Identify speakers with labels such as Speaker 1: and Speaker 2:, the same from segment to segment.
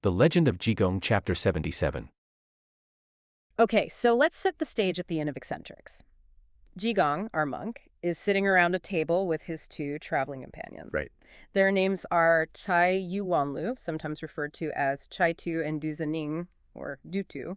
Speaker 1: The Legend of Jigong, Chapter 77.
Speaker 2: Okay, so let's set the stage at the Inn of Eccentrics. Jigong, our monk, is sitting around a table with his two traveling companions.
Speaker 3: Right.
Speaker 2: Their names are Cai Yuanlu, sometimes referred to as Chai Tu and Du Zening, or Du Tu.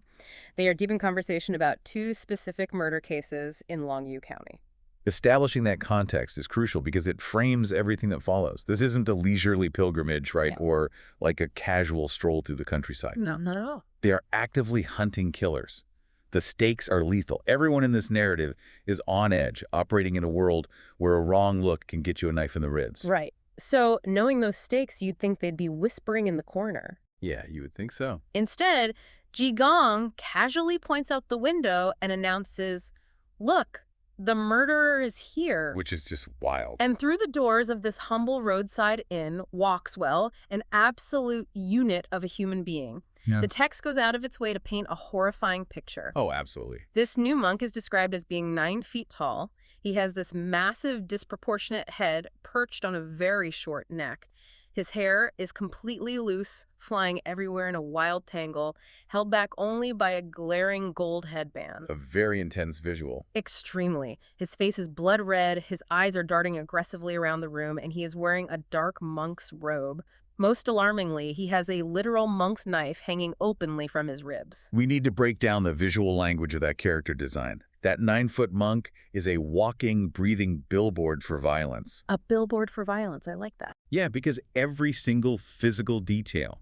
Speaker 2: They are deep in conversation about two specific murder cases in Longyu County.
Speaker 3: Establishing that context is crucial because it frames everything that follows. This isn't a leisurely pilgrimage, right?
Speaker 2: Yeah.
Speaker 3: Or like a casual stroll through the countryside.
Speaker 2: No, not at all.
Speaker 3: They are actively hunting killers. The stakes are lethal. Everyone in this narrative is on edge, operating in a world where a wrong look can get you a knife in the ribs.
Speaker 2: Right. So, knowing those stakes, you'd think they'd be whispering in the corner.
Speaker 3: Yeah, you would think so.
Speaker 2: Instead, Jigong casually points out the window and announces, "Look, the murderer is here."
Speaker 3: Which is just wild.
Speaker 2: And through the doors of this humble roadside inn walks, well, an absolute unit of a human being.
Speaker 3: Yeah.
Speaker 2: The text goes out of its way to paint a horrifying picture.
Speaker 3: Oh, absolutely.
Speaker 2: This new monk is described as being 9 feet tall. He has this massive, disproportionate head perched on a very short neck. His hair is completely loose, flying everywhere in a wild tangle, held back only by a glaring gold headband.
Speaker 3: A very intense visual.
Speaker 2: Extremely. His face is blood red, his eyes are darting aggressively around the room, and he is wearing a dark monk's robe. Most alarmingly, he has a literal monk's knife hanging openly from his ribs.
Speaker 3: We need to break down the visual language of that character design. That 9-foot monk is a walking, breathing billboard for violence.
Speaker 2: A billboard for violence. I like that.
Speaker 3: Yeah, because every single physical detail,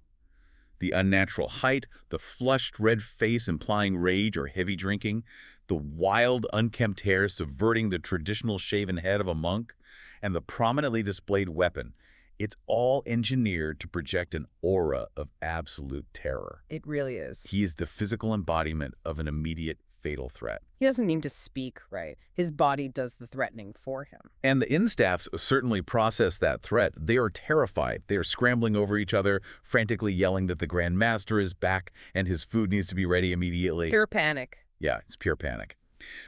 Speaker 3: the unnatural height, the flushed red face implying rage or heavy drinking, the wild, unkempt hair subverting the traditional shaven head of a monk, and the prominently displayed weapon, it's all engineered to project an aura of absolute terror.
Speaker 2: It really is.
Speaker 3: He is the physical embodiment of an immediate fatal threat.
Speaker 2: He doesn't need to speak, right? His body does the threatening for him.
Speaker 3: And the inn staffs certainly process that threat. They are terrified. They are scrambling over each other, frantically yelling that the Grand Master is back and his food needs to be ready immediately.
Speaker 2: Pure panic.
Speaker 3: Yeah, it's pure panic.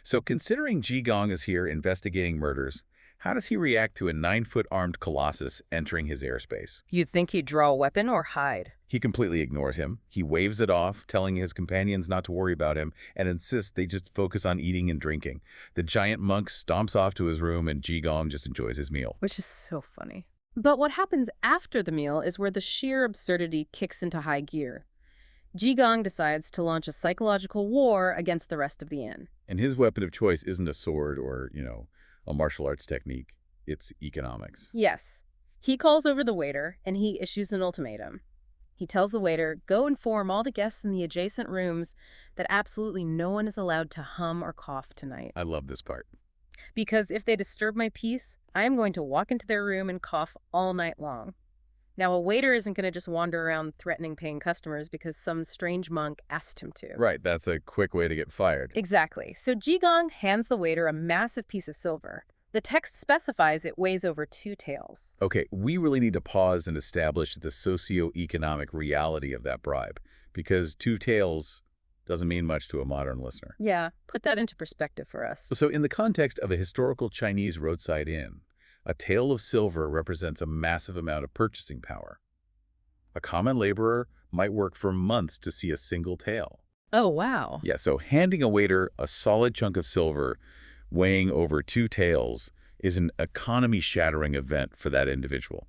Speaker 3: So considering Jigong is here investigating murders, how does he react to a 9-foot armed colossus entering his airspace?
Speaker 2: You'd think he'd draw a weapon or hide.
Speaker 3: He completely ignores him. He waves it off, telling his companions not to worry about him, and insists they just focus on eating and drinking. The giant monk stomps off to his room, and Jigong just enjoys his meal.
Speaker 2: Which is so funny. But what happens after the meal is where the sheer absurdity kicks into high gear. Jigong decides to launch a psychological war against the rest of the inn.
Speaker 3: And his weapon of choice isn't a sword or, a martial arts technique. It's economics.
Speaker 2: Yes. He calls over the waiter, and he issues an ultimatum. He tells the waiter, go inform all the guests in the adjacent rooms that absolutely no one is allowed to hum or cough tonight.
Speaker 3: I love this part.
Speaker 2: Because if they disturb my peace, I am going to walk into their room and cough all night long. Now, a waiter isn't going to just wander around threatening paying customers because some strange monk asked him to.
Speaker 3: Right, that's a quick way to get fired.
Speaker 2: Exactly. So Jigong hands the waiter a massive piece of silver. The text specifies it weighs over 2 taels.
Speaker 3: Okay, we really need to pause and establish the socio-economic reality of that bribe, because 2 taels doesn't mean much to a modern listener.
Speaker 2: Yeah, put that into perspective for us.
Speaker 3: So in the context of a historical Chinese roadside inn, a tael of silver represents a massive amount of purchasing power. A common laborer might work for months to see a single tael.
Speaker 2: Oh, wow.
Speaker 3: Yeah, so handing a waiter a solid chunk of silver weighing over 2 taels is an economy-shattering event for that individual.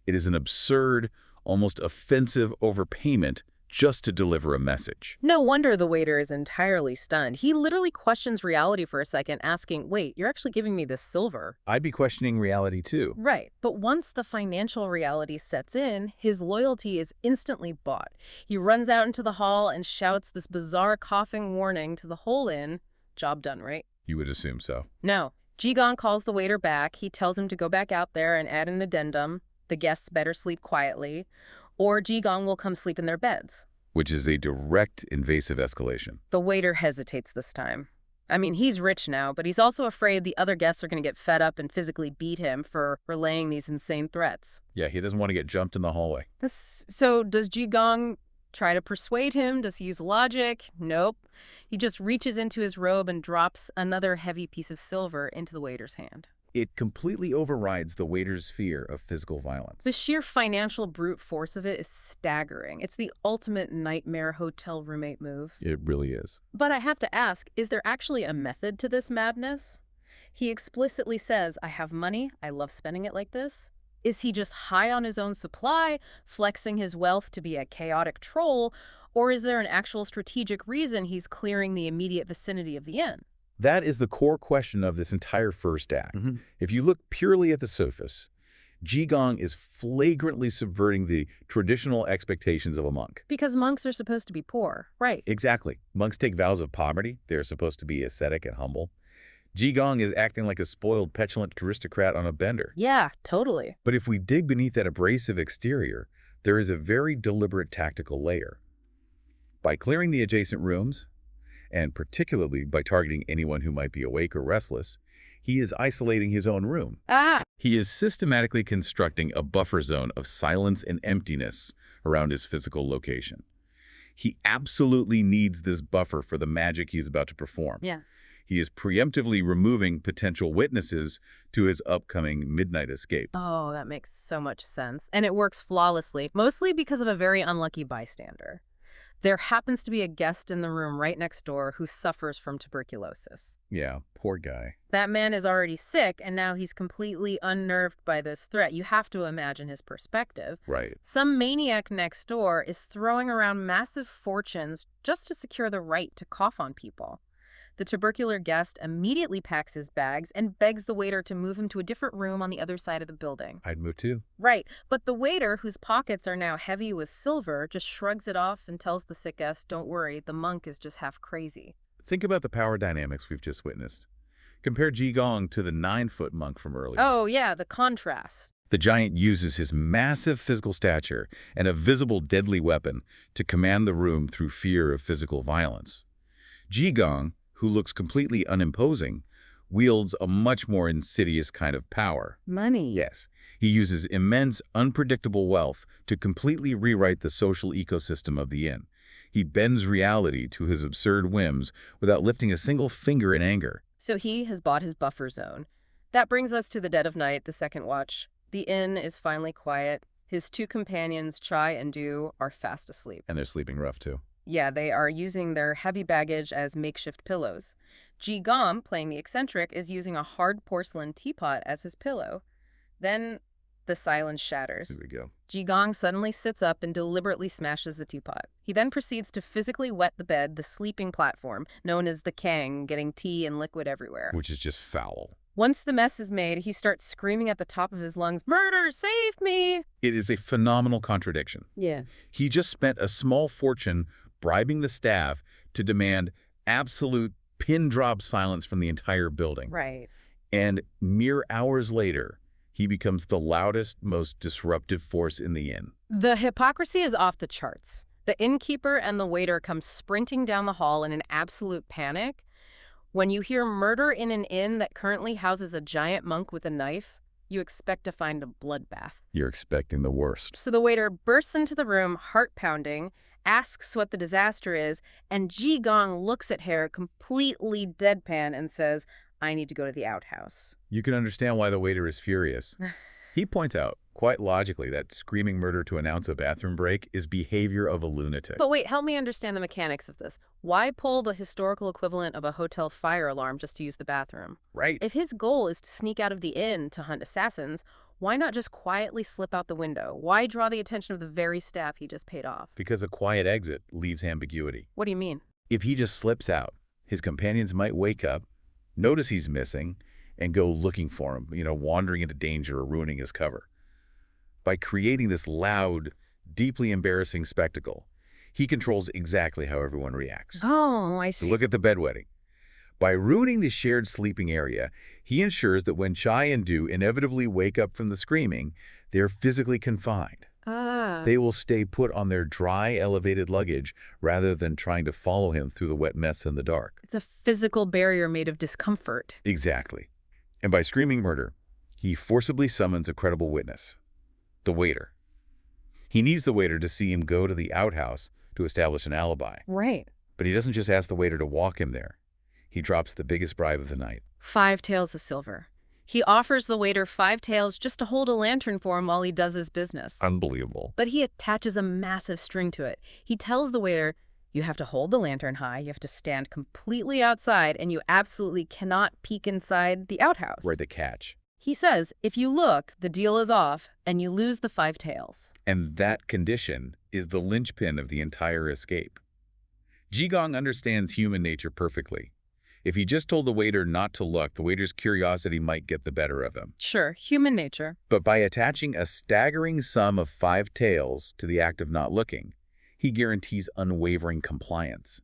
Speaker 3: It is an absurd, almost offensive overpayment just to deliver a message.
Speaker 2: No wonder the waiter is entirely stunned. He literally questions reality for a second, asking, wait, you're actually giving me this silver?
Speaker 3: I'd be questioning reality too.
Speaker 2: Right. But once the financial reality sets in, his loyalty is instantly bought. He runs out into the hall and shouts this bizarre coughing warning to the whole inn. Job done, right?
Speaker 3: You would assume so.
Speaker 2: No. Jigong calls the waiter back. He tells him to go back out there and add an addendum. The guests better sleep quietly, or Jigong will come sleep in their beds.
Speaker 3: Which is a direct invasive escalation.
Speaker 2: The waiter hesitates this time. I mean, he's rich now, but he's also afraid the other guests are going to get fed up and physically beat him for relaying these insane threats.
Speaker 3: Yeah, he doesn't want to get jumped in the hallway.
Speaker 2: So does Jigong try to persuade him? Does he use logic? Nope. He just reaches into his robe and drops another heavy piece of silver into the waiter's hand.
Speaker 3: It completely overrides the waiter's fear of physical violence.
Speaker 2: The sheer financial brute force of it is staggering. It's the ultimate nightmare hotel roommate move.
Speaker 3: It really is.
Speaker 2: But I have to ask, is there actually a method to this madness? He explicitly says, I have money, I love spending it like this. Is he just high on his own supply, flexing his wealth to be a chaotic troll, or is there an actual strategic reason he's clearing the immediate vicinity of the inn?
Speaker 3: That is the core question of this entire first act. If you look purely at the surface, Jigong is flagrantly subverting the traditional expectations of a monk.
Speaker 2: Because monks are supposed to be poor, right?
Speaker 3: Exactly. Monks take vows of poverty. They're supposed to be ascetic and humble. Jigong is acting like a spoiled, petulant aristocrat on a bender.
Speaker 2: Yeah, totally.
Speaker 3: But if we dig beneath that abrasive exterior, there is a very deliberate tactical layer. By clearing the adjacent rooms, and particularly by targeting anyone who might be awake or restless, he is isolating his own room. He is systematically constructing a buffer zone of silence and emptiness around his physical location. He absolutely needs this buffer for the magic he's about to perform.
Speaker 2: Yeah.
Speaker 3: He is preemptively removing potential witnesses to his upcoming midnight escape.
Speaker 2: Oh, that makes so much sense. And it works flawlessly, mostly because of a very unlucky bystander. There happens to be a guest in the room right next door who suffers from tuberculosis.
Speaker 3: Yeah, poor guy.
Speaker 2: That man is already sick, and now he's completely unnerved by this threat. You have to imagine his perspective.
Speaker 3: Right.
Speaker 2: Some maniac next door is throwing around massive fortunes just to secure the right to cough on people. The tubercular guest immediately packs his bags and begs the waiter to move him to a different room on the other side of the building.
Speaker 3: I'd move too.
Speaker 2: Right, but the waiter, whose pockets are now heavy with silver, just shrugs it off and tells the sick guest, don't worry, the monk is just half crazy.
Speaker 3: Think about the power dynamics we've just witnessed. Compare Jigong to the 9-foot monk from earlier.
Speaker 2: Oh, yeah, the contrast.
Speaker 3: The giant uses his massive physical stature and a visible deadly weapon to command the room through fear of physical violence. Jigong, who looks completely unimposing, wields a much more insidious kind of power.
Speaker 2: Money.
Speaker 3: Yes, he uses immense, unpredictable wealth to completely rewrite the social ecosystem of the inn. He bends reality to his absurd whims without lifting a single finger in anger.
Speaker 2: So he has bought his buffer zone. That brings us to the dead of night, the second watch. The inn is finally quiet. His two companions, Chai and Du, are fast asleep.
Speaker 3: And they're sleeping rough, too.
Speaker 2: Yeah, they are using their heavy baggage as makeshift pillows. Jigong, playing the eccentric, is using a hard porcelain teapot as his pillow. Then the silence shatters.
Speaker 3: Here we go.
Speaker 2: Jigong suddenly sits up and deliberately smashes the teapot. He then proceeds to physically wet the bed, the sleeping platform, known as the Kang, getting tea and liquid everywhere.
Speaker 3: Which is just foul.
Speaker 2: Once the mess is made, he starts screaming at the top of his lungs, "Murder, save me!"
Speaker 3: It is a phenomenal contradiction.
Speaker 2: Yeah.
Speaker 3: He just spent a small fortune bribing the staff to demand absolute pin-drop silence from the entire building.
Speaker 2: Right.
Speaker 3: And mere hours later, he becomes the loudest, most disruptive force in the inn.
Speaker 2: The hypocrisy is off the charts. The innkeeper and the waiter come sprinting down the hall in an absolute panic. When you hear murder in an inn that currently houses a giant monk with a knife, you expect to find a bloodbath.
Speaker 3: You're expecting the worst.
Speaker 2: So the waiter bursts into the room, heart pounding, asks what the disaster is, and Jigong looks at her completely deadpan and says, I need to go to the outhouse.
Speaker 3: You can understand why the waiter is furious. He points out, quite logically, that screaming murder to announce a bathroom break is behavior of a lunatic.
Speaker 2: But wait, help me understand the mechanics of this. Why pull the historical equivalent of a hotel fire alarm just to use the bathroom?
Speaker 3: Right.
Speaker 2: If his goal is to sneak out of the inn to hunt assassins, why not just quietly slip out the window? Why draw the attention of the very staff he just paid off?
Speaker 3: Because a quiet exit leaves ambiguity.
Speaker 2: What do you mean?
Speaker 3: If he just slips out, his companions might wake up, notice he's missing, and go looking for him, wandering into danger or ruining his cover. By creating this loud, deeply embarrassing spectacle, he controls exactly how everyone reacts.
Speaker 2: Oh, I see.
Speaker 3: So look at the bedwetting. By ruining the shared sleeping area, he ensures that when Chai and Du inevitably wake up from the screaming, they're physically confined. They will stay put on their dry, elevated luggage rather than trying to follow him through the wet mess in the dark.
Speaker 2: It's a physical barrier made of discomfort.
Speaker 3: Exactly. And by screaming murder, he forcibly summons a credible witness, the waiter. He needs the waiter to see him go to the outhouse to establish an alibi.
Speaker 2: Right.
Speaker 3: But he doesn't just ask the waiter to walk him there. He drops the biggest bribe of the night.
Speaker 2: 5 taels of silver. He offers the waiter 5 taels just to hold a lantern for him while he does his business.
Speaker 3: Unbelievable.
Speaker 2: But he attaches a massive string to it. He tells the waiter, you have to hold the lantern high, you have to stand completely outside, and you absolutely cannot peek inside the outhouse.
Speaker 3: Right, the catch.
Speaker 2: He says, if you look, the deal is off, and you lose the 5 taels.
Speaker 3: And that condition is the linchpin of the entire escape. Jigong understands human nature perfectly. If he just told the waiter not to look, the waiter's curiosity might get the better of him.
Speaker 2: Sure, human nature.
Speaker 3: But by attaching a staggering sum of 5 taels to the act of not looking, he guarantees unwavering compliance.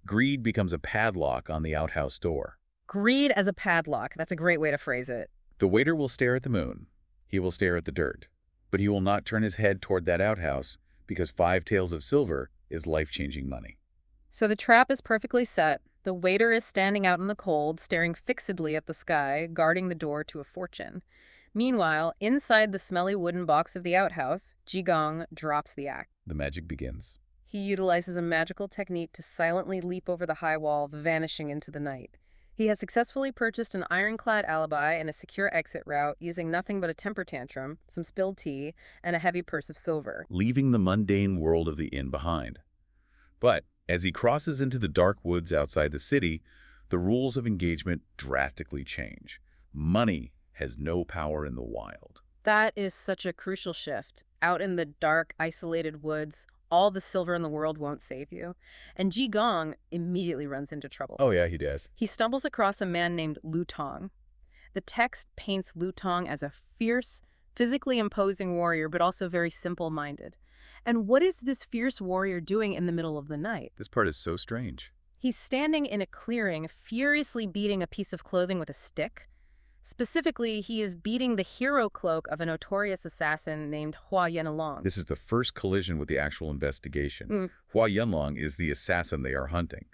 Speaker 3: Greed becomes a padlock on the outhouse door.
Speaker 2: Greed as a padlock. That's a great way to phrase it.
Speaker 3: The waiter will stare at the moon. He will stare at the dirt. But he will not turn his head toward that outhouse because 5 taels of silver is life-changing money.
Speaker 2: So the trap is perfectly set. The waiter is standing out in the cold, staring fixedly at the sky, guarding the door to a fortune. Meanwhile, inside the smelly wooden box of the outhouse, Jigong drops the act.
Speaker 3: The magic begins.
Speaker 2: He utilizes a magical technique to silently leap over the high wall, vanishing into the night. He has successfully purchased an ironclad alibi and a secure exit route using nothing but a temper tantrum, some spilled tea, and a heavy purse of silver.
Speaker 3: Leaving the mundane world of the inn behind. But as he crosses into the dark woods outside the city, the rules of engagement drastically change. Money has no power in the wild.
Speaker 2: That is such a crucial shift. Out in the dark, isolated woods, all the silver in the world won't save you. And Jigong immediately runs into trouble.
Speaker 3: Oh yeah, he does.
Speaker 2: He stumbles across a man named Lu Tong. The text paints Lu Tong as a fierce, physically imposing warrior, but also very simple-minded. And what is this fierce warrior doing in the middle of the night?
Speaker 3: This part is so strange.
Speaker 2: He's standing in a clearing, furiously beating a piece of clothing with a stick. Specifically, he is beating the hero cloak of a notorious assassin named Hua Yanlong.
Speaker 3: This is the first collision with the actual investigation. Hua Yanlong is the assassin they are hunting.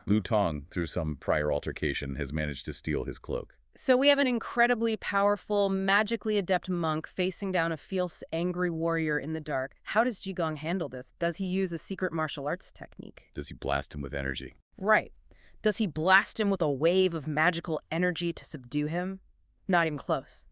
Speaker 3: Lu Tong, through some prior altercation, has managed to steal his cloak.
Speaker 2: So we have an incredibly powerful, magically adept monk facing down a fierce, angry warrior in the dark. How does Jigong handle this? Does he use a secret martial arts technique?
Speaker 3: Does he blast him with energy?
Speaker 2: Right. Does he blast him with a wave of magical energy to subdue him? Not even close.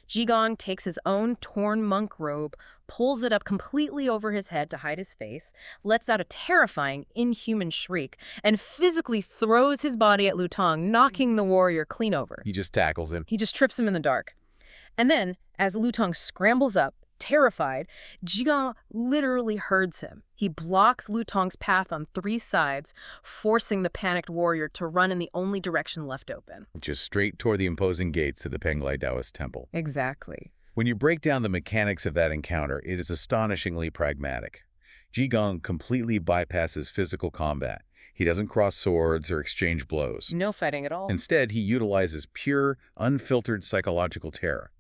Speaker 2: Jigong takes his own torn monk robe, pulls it up completely over his head to hide his face, lets out a terrifying, inhuman shriek, and physically throws his body at Lu Tong, knocking the warrior clean over.
Speaker 3: He just tackles him.
Speaker 2: He just trips him in the dark. And then, as Lu Tong scrambles up, terrified, Jigong literally herds him. He blocks Lu Tong's path on 3 sides, forcing the panicked warrior to run in the only direction left open.
Speaker 3: Just straight toward the imposing gates to the Penglai Taoist temple.
Speaker 2: Exactly.
Speaker 3: When you break down the mechanics of that encounter, it is astonishingly pragmatic. Jigong completely bypasses physical combat. He doesn't cross swords or exchange blows.
Speaker 2: No fighting at all.
Speaker 3: Instead, he utilizes pure, unfiltered psychological terror.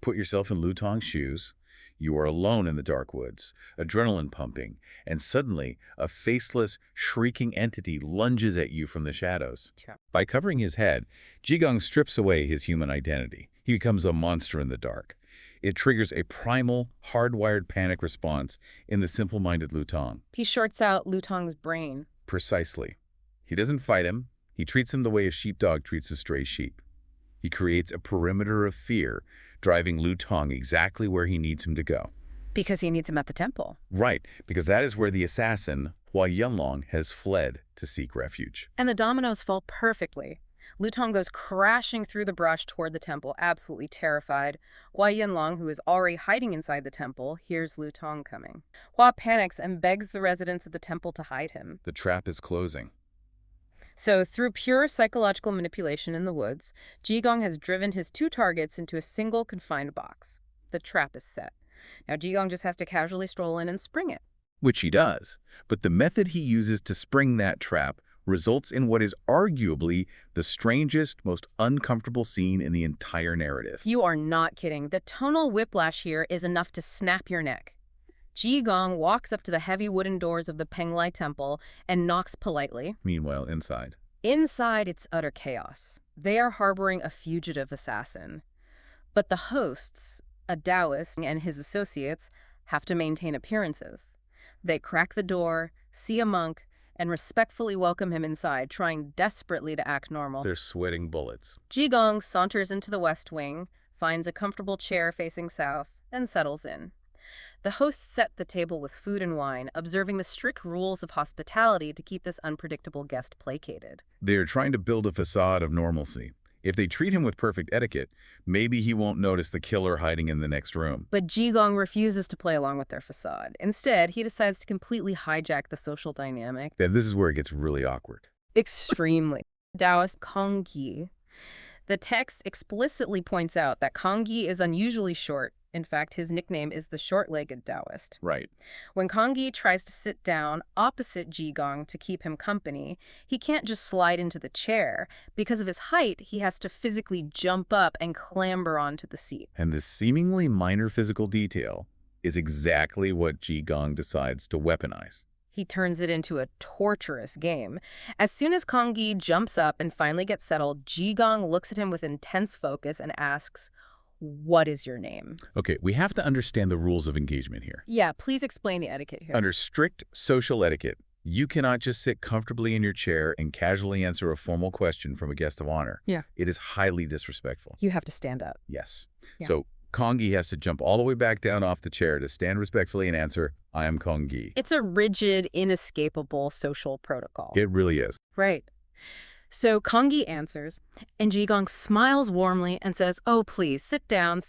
Speaker 3: Put yourself in Lu Tong's shoes. You are alone in the dark woods, adrenaline pumping, and suddenly a faceless, shrieking entity lunges at you from the shadows. By covering his head, Jigong strips away his human identity. He becomes a monster in the dark. It triggers a primal, hardwired panic response in the simple-minded Lu Tong.
Speaker 2: He shorts out Lu Tong's brain.
Speaker 3: Precisely. He doesn't fight him. He treats him the way a sheepdog treats a stray sheep. He creates a perimeter of fear, driving Lu Tong exactly where he needs him to go.
Speaker 2: Because he needs him at the temple.
Speaker 3: Right, because that is where the assassin, Hua Yanlong, has fled to seek refuge.
Speaker 2: And the dominoes fall perfectly. Lu Tong goes crashing through the brush toward the temple, absolutely terrified. Hua Yanlong, who is already hiding inside the temple, hears Lu Tong coming. Hua panics and begs the residents of the temple to hide him.
Speaker 3: The trap is closing.
Speaker 2: So, through pure psychological manipulation in the woods, Jigong has driven his 2 targets into a single confined box. The trap is set. Now Jigong just has to casually stroll in and spring it.
Speaker 3: Which he does. But the method he uses to spring that trap results in what is arguably the strangest, most uncomfortable scene in the entire narrative.
Speaker 2: You are not kidding. The tonal whiplash here is enough to snap your neck. Jigong walks up to the heavy wooden doors of the Penglai temple and knocks politely.
Speaker 3: Meanwhile, inside.
Speaker 2: Inside, it's utter chaos. They are harboring a fugitive assassin. But the hosts, a Taoist and his associates, have to maintain appearances. They crack the door, see a monk, and respectfully welcome him inside, trying desperately to act normal.
Speaker 3: They're sweating bullets.
Speaker 2: Jigong saunters into the West Wing, finds a comfortable chair facing south, and settles in. The hosts set the table with food and wine, observing the strict rules of hospitality to keep this unpredictable guest placated.
Speaker 3: They're trying to build a facade of normalcy. If they treat him with perfect etiquette, maybe he won't notice the killer hiding in the next room.
Speaker 2: But Jigong refuses to play along with their facade. Instead, he decides to completely hijack the social dynamic.
Speaker 3: And this is where it gets really awkward.
Speaker 2: Extremely. Taoist Kongyi. The text explicitly points out that Kongyi is unusually short. In fact, his nickname is the short-legged Taoist.
Speaker 3: Right.
Speaker 2: When Kongyi tries to sit down opposite Jigong to keep him company, he can't just slide into the chair. Because of his height, he has to physically jump up and clamber onto the seat.
Speaker 3: And this seemingly minor physical detail is exactly what Jigong decides to weaponize.
Speaker 2: He turns it into a torturous game. As soon as Kongyi jumps up and finally gets settled, Jigong looks at him with intense focus and asks, "What is your name?"
Speaker 3: Okay, we have to understand the rules of engagement here.
Speaker 2: Yeah, please explain the etiquette here.
Speaker 3: Under strict social etiquette, you cannot just sit comfortably in your chair and casually answer a formal question from a guest of honor.
Speaker 2: Yeah.
Speaker 3: It is highly disrespectful.
Speaker 2: You have to stand up.
Speaker 3: Yes.
Speaker 2: Yeah.
Speaker 3: So Kongyi has to jump all the way back down off the chair to stand respectfully and answer, "I am Kongyi."
Speaker 2: It's a rigid, inescapable social protocol.
Speaker 3: It really is.
Speaker 2: Right. So Kongyi answers, and Jigong smiles warmly and says, "Oh, please, sit down,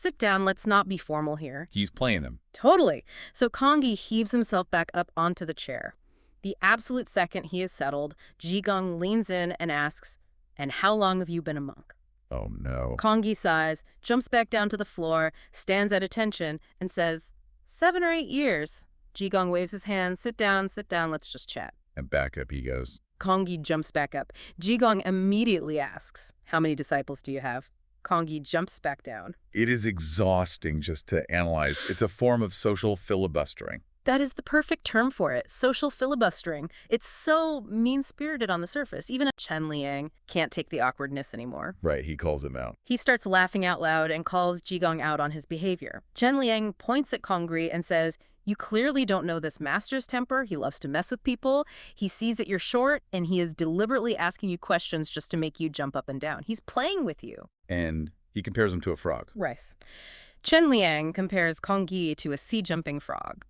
Speaker 2: let's not be formal here."
Speaker 3: He's playing them.
Speaker 2: Totally. So Kongyi heaves himself back up onto the chair. The absolute second he is settled, Jigong leans in and asks, "And how long have you been a monk?"
Speaker 3: Oh, no.
Speaker 2: Kongyi sighs, jumps back down to the floor, stands at attention, and says, 7 or 8 years. Jigong waves his hand, sit down, let's just chat."
Speaker 3: And back up he goes.
Speaker 2: Kongyi jumps back up. Jigong immediately asks, "How many disciples do you have?" Kongyi jumps back down.
Speaker 3: It is exhausting just to analyze. It's a form of social filibustering.
Speaker 2: That is the perfect term for it, social filibustering. It's so mean-spirited on the surface. Even Chen Liang can't take the awkwardness anymore.
Speaker 3: Right, he calls him out.
Speaker 2: He starts laughing out loud and calls Jigong out on his behavior. Chen Liang points at Kongyi and says, "You clearly don't know this master's temper. He loves to mess with people. He sees that you're short, and he is deliberately asking you questions just to make you jump up and down. He's playing with you."
Speaker 3: And he compares him to a frog.
Speaker 2: Rice. Chen Liang compares Kongyi to a sea-jumping frog.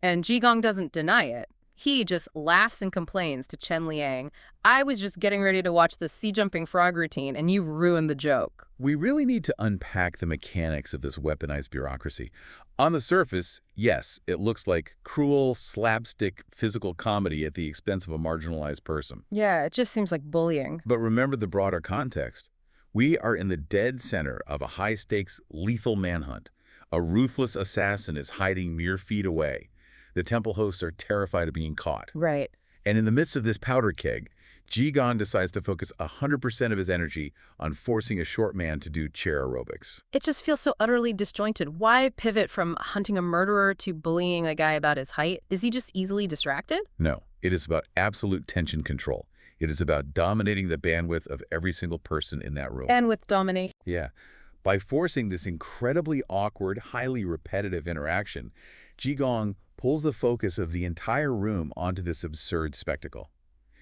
Speaker 2: And Jigong doesn't deny it. He just laughs and complains to Chen Liang, "I was just getting ready to watch the sea-jumping frog routine, and you ruined the joke."
Speaker 3: We really need to unpack the mechanics of this weaponized bureaucracy. On the surface, yes, it looks like cruel, slapstick physical comedy at the expense of a marginalized person.
Speaker 2: Yeah, it just seems like bullying.
Speaker 3: But remember the broader context. We are in the dead center of a high-stakes, lethal manhunt. A ruthless assassin is hiding mere feet away. The temple hosts are terrified of being caught.
Speaker 2: Right.
Speaker 3: And in the midst of this powder keg, Jigong decides to focus 100% of his energy on forcing a short man to do chair aerobics.
Speaker 2: It just feels so utterly disjointed. Why pivot from hunting a murderer to bullying a guy about his height? Is he just easily distracted?
Speaker 3: No, it is about absolute tension control. It is about dominating the bandwidth of every single person in that room.
Speaker 2: And with domination.
Speaker 3: Yeah. By forcing this incredibly awkward, highly repetitive interaction, Jigong pulls the focus of the entire room onto this absurd spectacle.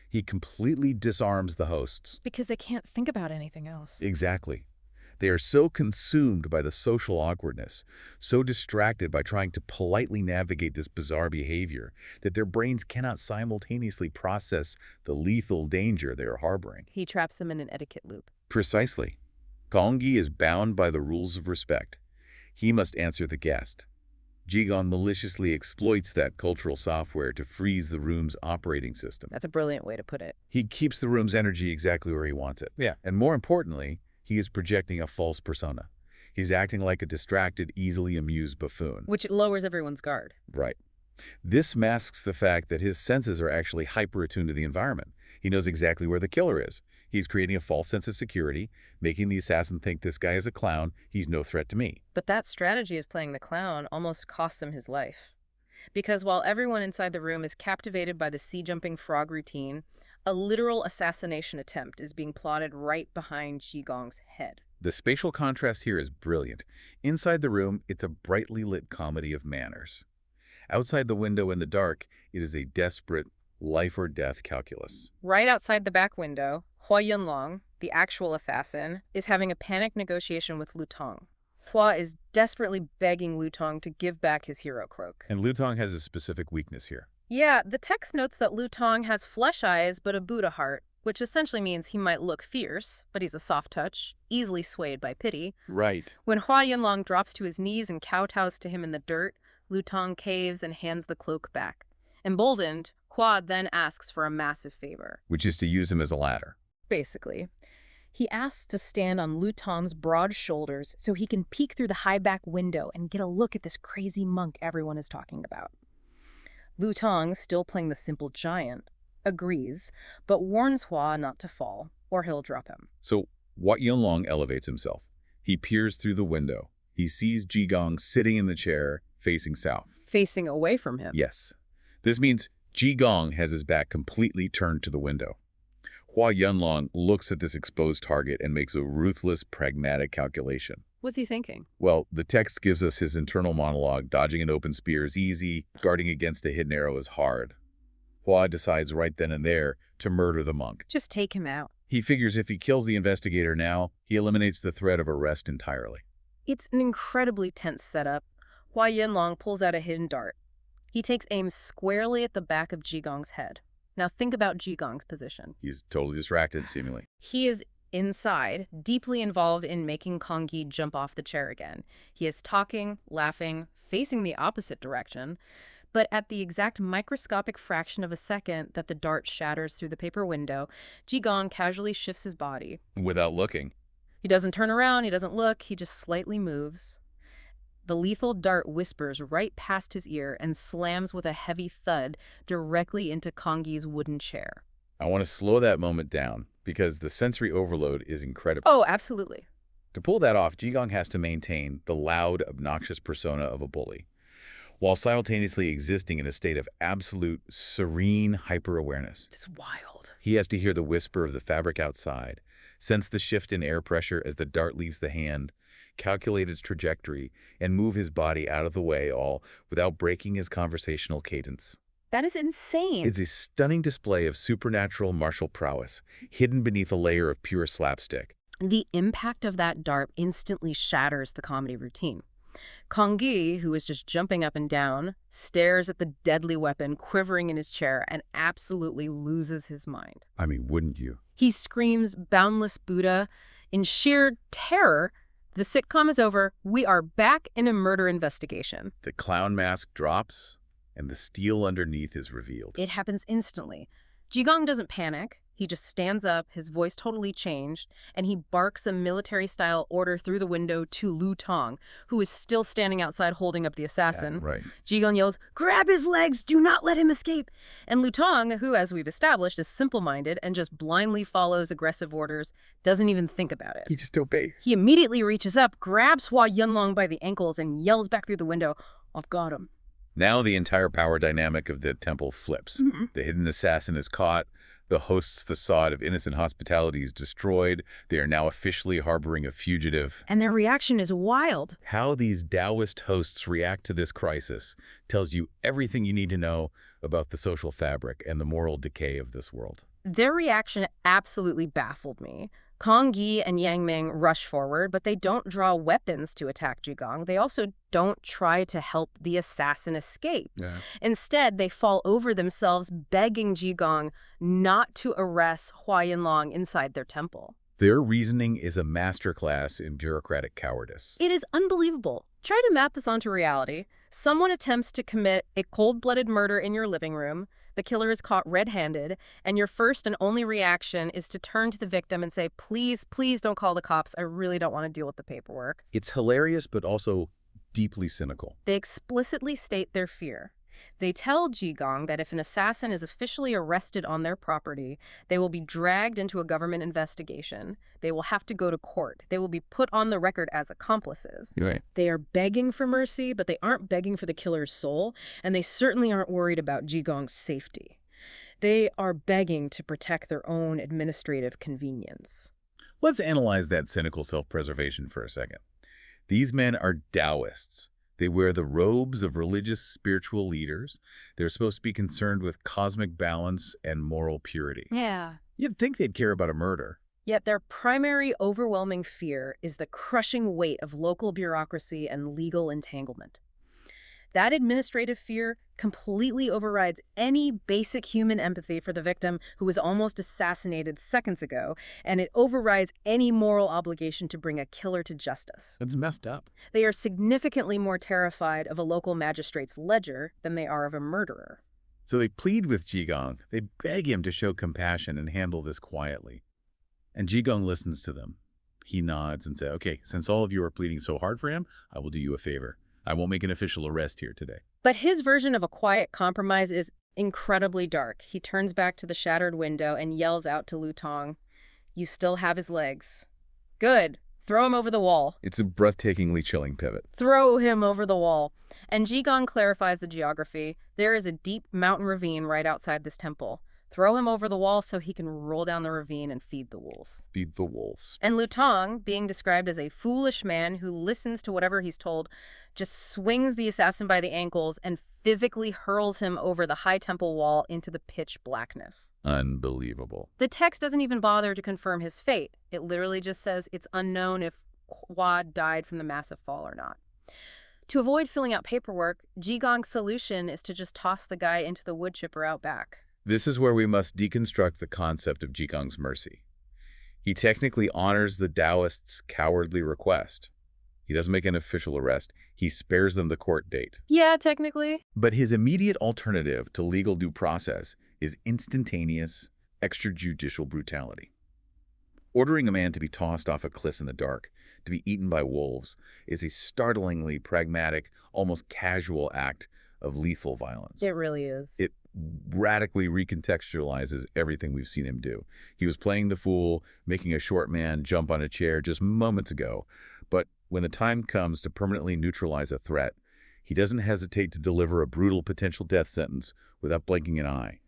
Speaker 3: He completely disarms the hosts.
Speaker 2: Because they can't think about anything else.
Speaker 3: Exactly. They are so consumed by the social awkwardness, so distracted by trying to politely navigate this bizarre behavior, that their brains cannot simultaneously process the lethal danger they are harboring.
Speaker 2: He traps them in an etiquette loop.
Speaker 3: Precisely. Kongyi is bound by the rules of respect. He must answer the guest. Jigong maliciously exploits that cultural software to freeze the room's operating system.
Speaker 2: That's a brilliant way to put it.
Speaker 3: He keeps the room's energy exactly where he wants it. Yeah. And more importantly, he is projecting a false persona. He's acting like a distracted, easily amused buffoon.
Speaker 2: Which lowers everyone's guard.
Speaker 3: Right. This masks the fact that his senses are actually hyper-attuned to the environment. He knows exactly where the killer is. He's creating a false sense of security, making the assassin think this guy is a clown, he's no threat to me.
Speaker 2: But that strategy of playing the clown almost costs him his life. Because while everyone inside the room is captivated by the sea-jumping frog routine, a literal assassination attempt is being plotted right behind Jigong's head.
Speaker 3: The spatial contrast here is brilliant. Inside the room, it's a brightly lit comedy of manners. Outside the window in the dark, it is a desperate, life or death calculus.
Speaker 2: Right outside the back window, Hua Yunlong, the actual assassin, is having a panic negotiation with Lu Tong. Hua is desperately begging Lu Tong to give back his hero cloak.
Speaker 3: And Lu Tong has a specific weakness here.
Speaker 2: Yeah, the text notes that Lu Tong has flesh eyes but a Buddha heart, which essentially means he might look fierce, but he's a soft touch, easily swayed by pity.
Speaker 3: Right.
Speaker 2: When Hua Yunlong drops to his knees and kowtows to him in the dirt, Lu Tong caves and hands the cloak back. Emboldened, Hua then asks for a massive favor.
Speaker 3: Which is to use him as a ladder.
Speaker 2: Basically. He asks to stand on Lu Tong's broad shoulders so he can peek through the high back window and get a look at this crazy monk everyone is talking about. Lu Tong, still playing the simple giant, agrees, but warns Hua not to fall, or he'll drop him.
Speaker 3: So Hua Yunlong elevates himself. He peers through the window. He sees Jigong sitting in the chair, facing south.
Speaker 2: Facing away from him.
Speaker 3: Yes. This means Jigong has his back completely turned to the window. Hua Yunlong looks at this exposed target and makes a ruthless, pragmatic calculation.
Speaker 2: What's he thinking?
Speaker 3: Well, the text gives us his internal monologue. Dodging an open spear is easy. Guarding against a hidden arrow is hard. Hua decides right then and there to murder the monk.
Speaker 2: Just take him out.
Speaker 3: He figures if he kills the investigator now, he eliminates the threat of arrest entirely.
Speaker 2: It's an incredibly tense setup. Hua Yunlong pulls out a hidden dart. He takes aim squarely at the back of Jigong's head. Now think about Jigong's position.
Speaker 3: He's totally distracted, seemingly.
Speaker 2: He is inside, deeply involved in making Kongyi jump off the chair again. He is talking, laughing, facing the opposite direction. But at the exact microscopic fraction of a second that the dart shatters through the paper window, Jigong casually shifts his body.
Speaker 3: Without looking.
Speaker 2: He doesn't turn around, he doesn't look, he just slightly moves. The lethal dart whispers right past his ear and slams with a heavy thud directly into Kongyi's wooden chair.
Speaker 3: I want to slow that moment down because the sensory overload is incredible.
Speaker 2: Oh, absolutely.
Speaker 3: To pull that off, Jigong has to maintain the loud, obnoxious persona of a bully, while simultaneously existing in a state of absolute, serene hyper-awareness.
Speaker 2: It's wild.
Speaker 3: He has to hear the whisper of the fabric outside, sense the shift in air pressure as the dart leaves the hand, calculate its trajectory, and move his body out of the way, all without breaking his conversational cadence.
Speaker 2: That is insane.
Speaker 3: It's a stunning display of supernatural martial prowess, hidden beneath a layer of pure slapstick.
Speaker 2: The impact of that dart instantly shatters the comedy routine. Kongyi, who is just jumping up and down, stares at the deadly weapon quivering in his chair and absolutely loses his mind.
Speaker 3: I mean, wouldn't you?
Speaker 2: He screams, "Boundless Buddha," in sheer terror. The sitcom is over. We are back in a murder investigation.
Speaker 3: The clown mask drops, and the steel underneath is revealed.
Speaker 2: It happens instantly. Jigong doesn't panic. He just stands up, his voice totally changed, and he barks a military-style order through the window to Lu Tong, who is still standing outside holding up the assassin.
Speaker 3: Yeah, right.
Speaker 2: Jigong yells, "Grab his legs! Do not let him escape!" And Lu Tong, who, as we've established, is simple-minded and just blindly follows aggressive orders, doesn't even think about it.
Speaker 3: He just obeys.
Speaker 2: He immediately reaches up, grabs Hua Yunlong by the ankles, and yells back through the window, "I've got him."
Speaker 3: Now the entire power dynamic of the temple flips. The hidden assassin is caught. The host's facade of innocent hospitality is destroyed. They are now officially harboring a fugitive.
Speaker 2: And their reaction is wild.
Speaker 3: How these Taoist hosts react to this crisis tells you everything you need to know about the social fabric and the moral decay of this world.
Speaker 2: Their reaction absolutely baffled me. Kongyi and Yang Ming rush forward, but they don't draw weapons to attack Jigong. They also don't try to help the assassin escape.
Speaker 3: Yeah.
Speaker 2: Instead, they fall over themselves, begging Jigong not to arrest Hua Yunlong inside their temple.
Speaker 3: Their reasoning is a masterclass in bureaucratic cowardice.
Speaker 2: It is unbelievable. Try to map this onto reality. Someone attempts to commit a cold-blooded murder in your living room. The killer is caught red-handed, and your first and only reaction is to turn to the victim and say, "Please, please don't call the cops. I really don't want to deal with the paperwork."
Speaker 3: It's hilarious, but also deeply cynical.
Speaker 2: They explicitly state their fear. They tell Jigong that if an assassin is officially arrested on their property, they will be dragged into a government investigation. They will have to go to court. They will be put on the record as accomplices.
Speaker 3: Right.
Speaker 2: They are begging for mercy, but they aren't begging for the killer's soul, and they certainly aren't worried about Jigong's safety. They are begging to protect their own administrative convenience.
Speaker 3: Let's analyze that cynical self-preservation for a second. These men are Taoists. They wear the robes of religious spiritual leaders. They're supposed to be concerned with cosmic balance and moral purity.
Speaker 2: Yeah.
Speaker 3: You'd think they'd care about a murder.
Speaker 2: Yet their primary overwhelming fear is the crushing weight of local bureaucracy and legal entanglement. That administrative fear completely overrides any basic human empathy for the victim who was almost assassinated seconds ago, and it overrides any moral obligation to bring a killer to justice.
Speaker 3: That's messed up.
Speaker 2: They are significantly more terrified of a local magistrate's ledger than they are of a murderer.
Speaker 3: So they plead with Jigong. They beg him to show compassion and handle this quietly. And Jigong listens to them. He nods and says, okay, since all of you are pleading so hard for him, I will do you a favor. I won't make an official arrest here today.
Speaker 2: But his version of a quiet compromise is incredibly dark. He turns back to the shattered window and yells out to Lu Tong, "You still have his legs. Good. Throw him over the wall."
Speaker 3: It's a breathtakingly chilling pivot.
Speaker 2: Throw him over the wall. And Jigong clarifies the geography. There is a deep mountain ravine right outside this temple. Throw him over the wall so he can roll down the ravine and feed the wolves.
Speaker 3: Feed the wolves.
Speaker 2: And Lu Tong, being described as a foolish man who listens to whatever he's told, just swings the assassin by the ankles and physically hurls him over the high temple wall into the pitch blackness.
Speaker 3: Unbelievable.
Speaker 2: The text doesn't even bother to confirm his fate. It literally just says it's unknown if Hua died from the massive fall or not. To avoid filling out paperwork, Jigong's solution is to just toss the guy into the wood chipper out back.
Speaker 3: This is where we must deconstruct the concept of Jigong's mercy. He technically honors the Taoists' cowardly request. He doesn't make an official arrest. He spares them the court date.
Speaker 2: Yeah, technically.
Speaker 3: But his immediate alternative to legal due process is instantaneous, extrajudicial brutality. Ordering a man to be tossed off a cliff in the dark, to be eaten by wolves, is a startlingly pragmatic, almost casual act of lethal violence.
Speaker 2: It really is.
Speaker 3: It radically recontextualizes everything we've seen him do. He was playing the fool, making a short man jump on a chair just moments ago. But when the time comes to permanently neutralize a threat, he doesn't hesitate to deliver a brutal potential death sentence without blinking an eye.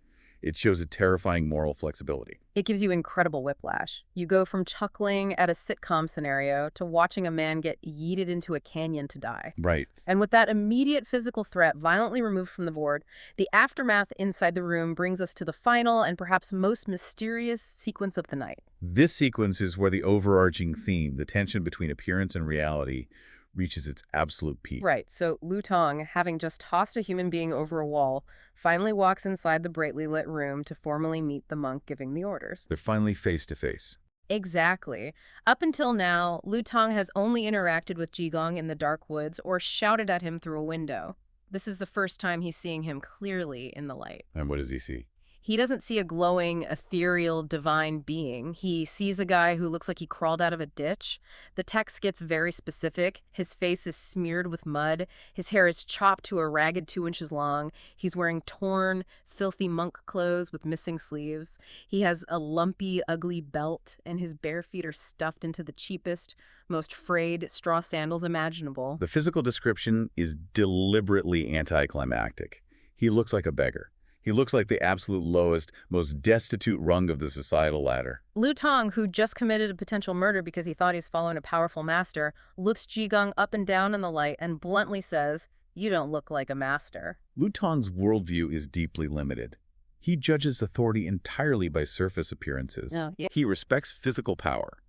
Speaker 3: It shows a terrifying moral flexibility.
Speaker 2: It gives you incredible whiplash. You go from chuckling at a sitcom scenario to watching a man get yeeted into a canyon to die.
Speaker 3: Right.
Speaker 2: And with that immediate physical threat violently removed from the board, the aftermath inside the room brings us to the final and perhaps most mysterious sequence of the night.
Speaker 3: This sequence is where the overarching theme, the tension between appearance and reality, reaches its absolute peak.
Speaker 2: Right, so Lu Tong, having just tossed a human being over a wall, finally walks inside the brightly lit room to formally meet the monk giving the orders.
Speaker 3: They're finally face to face.
Speaker 2: Exactly. Up until now, Lu Tong has only interacted with Jigong in the dark woods or shouted at him through a window. This is the first time he's seeing him clearly in the light.
Speaker 3: And what does he see?
Speaker 2: He doesn't see a glowing, ethereal, divine being. He sees a guy who looks like he crawled out of a ditch. The text gets very specific. His face is smeared with mud. His hair is chopped to a ragged 2 inches long. He's wearing torn, filthy monk clothes with missing sleeves. He has a lumpy, ugly belt, and his bare feet are stuffed into the cheapest, most frayed straw sandals imaginable.
Speaker 3: The physical description is deliberately anticlimactic. He looks like a beggar. He looks like the absolute lowest, most destitute rung of the societal ladder.
Speaker 2: Lu Tong, who just committed a potential murder because he thought he was following a powerful master, looks Jigong up and down in the light and bluntly says, "You don't look like a master."
Speaker 3: Lu Tong's worldview is deeply limited. He judges authority entirely by surface appearances.
Speaker 2: Oh, yeah.
Speaker 3: He respects physical power.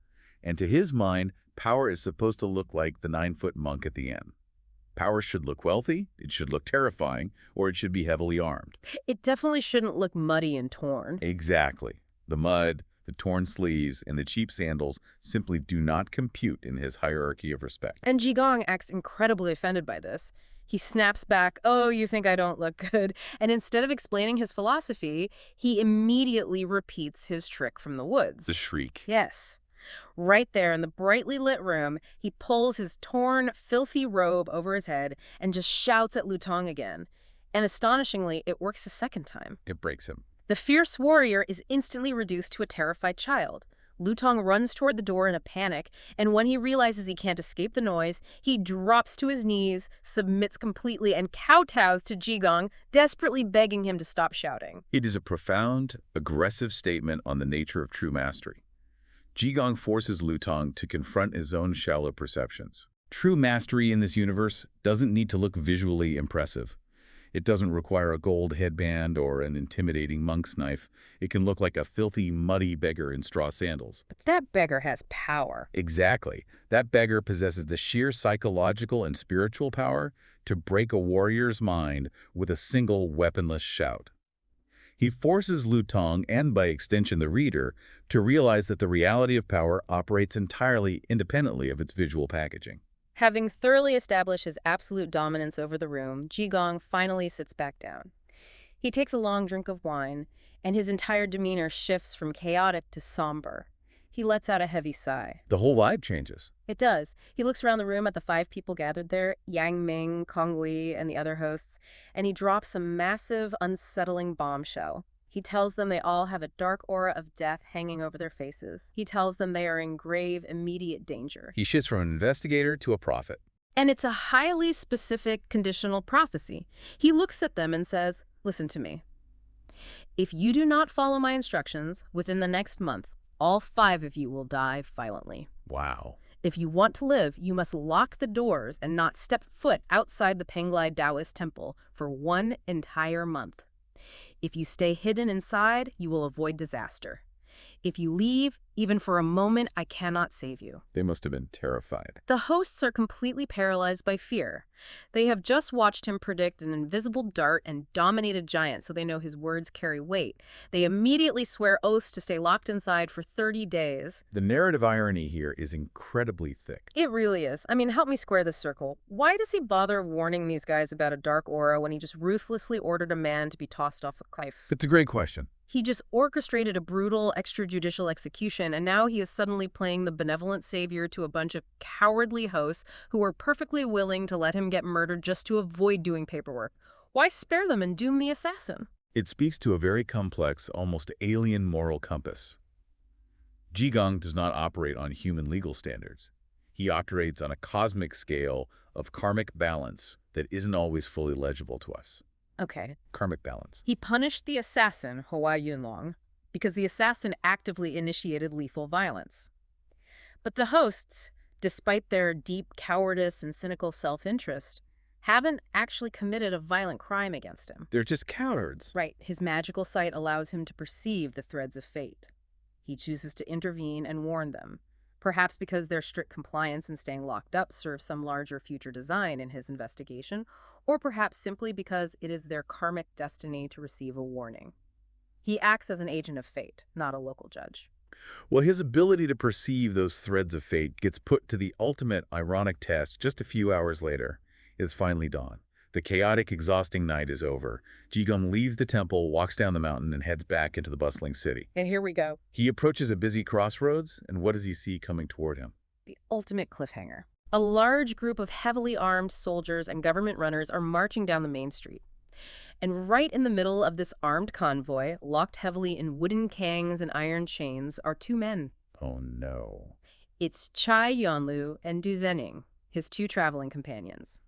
Speaker 3: And to his mind, power is supposed to look like the 9-foot monk at the end. Power should look wealthy, it should look terrifying, or it should be heavily armed.
Speaker 2: It definitely shouldn't look muddy and torn.
Speaker 3: Exactly. The mud, the torn sleeves, and the cheap sandals simply do not compute in his hierarchy of respect.
Speaker 2: And Jigong acts incredibly offended by this. He snaps back, "Oh, you think I don't look good?" And instead of explaining his philosophy, he immediately repeats his trick from the woods.
Speaker 3: The shriek.
Speaker 2: Yes. Right there in the brightly lit room, he pulls his torn, filthy robe over his head and just shouts at Lu Tong again. And astonishingly, it works a second time.
Speaker 3: It breaks him.
Speaker 2: The fierce warrior is instantly reduced to a terrified child. Lu Tong runs toward the door in a panic, and when he realizes he can't escape the noise, he drops to his knees, submits completely, and kowtows to Jigong, desperately begging him to stop shouting.
Speaker 3: It is a profound, aggressive statement on the nature of true mastery. Jigong forces Lu Tong to confront his own shallow perceptions. True mastery in this universe doesn't need to look visually impressive. It doesn't require a gold headband or an intimidating monk's knife. It can look like a filthy, muddy beggar in straw sandals.
Speaker 2: But that beggar has power.
Speaker 3: Exactly. That beggar possesses the sheer psychological and spiritual power to break a warrior's mind with a single weaponless shout. He forces Lu Tong, and by extension the reader, to realize that the reality of power operates entirely independently of its visual packaging.
Speaker 2: Having thoroughly established his absolute dominance over the room, Jigong finally sits back down. He takes a long drink of wine, and his entire demeanor shifts from chaotic to somber. He lets out a heavy sigh.
Speaker 3: The whole vibe changes.
Speaker 2: It does. He looks around the room at the 5 people gathered there, Yang Ming, Kong Wei, and the other hosts, and he drops a massive, unsettling bombshell. He tells them they all have a dark aura of death hanging over their faces. He tells them they are in grave, immediate danger.
Speaker 3: He shifts from an investigator to a prophet.
Speaker 2: And it's a highly specific conditional prophecy. He looks at them and says, "Listen to me. If you do not follow my instructions within the next month, all 5 of you will die violently.
Speaker 3: Wow.
Speaker 2: If you want to live, you must lock the doors and not step foot outside the Penglai Taoist temple for 1 entire month. If you stay hidden inside, you will avoid disaster. If you leave, even for a moment, I cannot save you."
Speaker 3: They must have been terrified.
Speaker 2: The hosts are completely paralyzed by fear. They have just watched him predict an invisible dart and dominate a giant, so they know his words carry weight. They immediately swear oaths to stay locked inside for 30 days.
Speaker 3: The narrative irony here is incredibly thick.
Speaker 2: It really is. I mean, help me square this circle. Why does he bother warning these guys about a dark aura when he just ruthlessly ordered a man to be tossed off a cliff?
Speaker 3: It's a great question.
Speaker 2: He just orchestrated a brutal extrajudicial execution, and now he is suddenly playing the benevolent savior to a bunch of cowardly hosts who were perfectly willing to let him get murdered just to avoid doing paperwork. Why spare them and doom the assassin?
Speaker 3: It speaks to a very complex, almost alien moral compass. Jigong does not operate on human legal standards. He operates on a cosmic scale of karmic balance that isn't always fully legible to us.
Speaker 2: Okay.
Speaker 3: Karmic balance.
Speaker 2: He punished the assassin, Hua Yunlong, because the assassin actively initiated lethal violence. But the hosts, despite their deep cowardice and cynical self-interest, haven't actually committed a violent crime against him.
Speaker 3: They're just cowards.
Speaker 2: Right. His magical sight allows him to perceive the threads of fate. He chooses to intervene and warn them, perhaps because their strict compliance and staying locked up serves some larger future design in his investigation, or perhaps simply because it is their karmic destiny to receive a warning. He acts as an agent of fate, not a local judge.
Speaker 3: Well, his ability to perceive those threads of fate gets put to the ultimate ironic test just a few hours later. It's finally dawn. The chaotic, exhausting night is over. Jigong leaves the temple, walks down the mountain, and heads back into the bustling city.
Speaker 2: And here we go.
Speaker 3: He approaches a busy crossroads, and what does he see coming toward him?
Speaker 2: The ultimate cliffhanger. A large group of heavily armed soldiers and government runners are marching down the main street. And right in the middle of this armed convoy, locked heavily in wooden cangs and iron chains, are 2 men.
Speaker 3: Oh no.
Speaker 2: It's Chai Yonlu and Du Zening, his 2 traveling companions.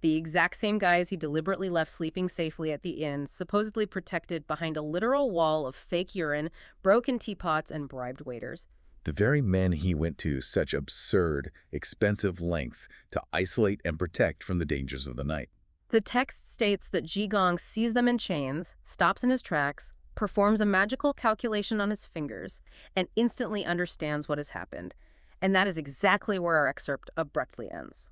Speaker 2: The exact same guys he deliberately left sleeping safely at the inn, supposedly protected behind a literal wall of fake urine, broken teapots, and bribed waiters.
Speaker 3: The very men he went to such absurd, expensive lengths to isolate and protect from the dangers of the night.
Speaker 2: The text states that Jigong sees them in chains, stops in his tracks, performs a magical calculation on his fingers, and instantly understands what has happened. And that is exactly where our excerpt abruptly ends.